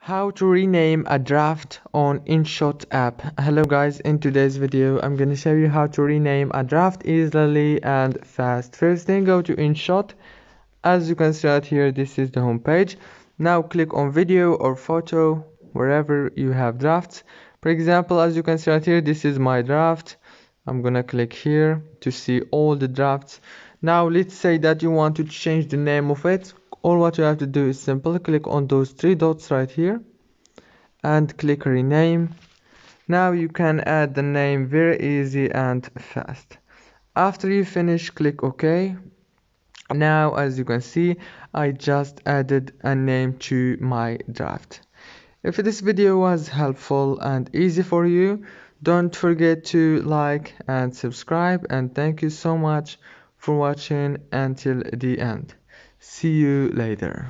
How to rename a draft on InShot app. Hello guys, in today's video I'm gonna show you how to rename a draft easily and fast. First thing, go to InShot. As you can see right here, this is the home page. Now click on video or photo wherever you have drafts. For example, as you can see right here, this is my draft. I'm gonna click here to see all the drafts. Now let's say that you want to change the name of it. All what you have to do is simply click on those three dots right here and click rename. Now you can add the name very easy and fast. After you finish, click OK. Now as you can see, I just added a name to my draft. If this video was helpful and easy for you, don't forget to like and subscribe, and thank you so much for watching until the end. See you later.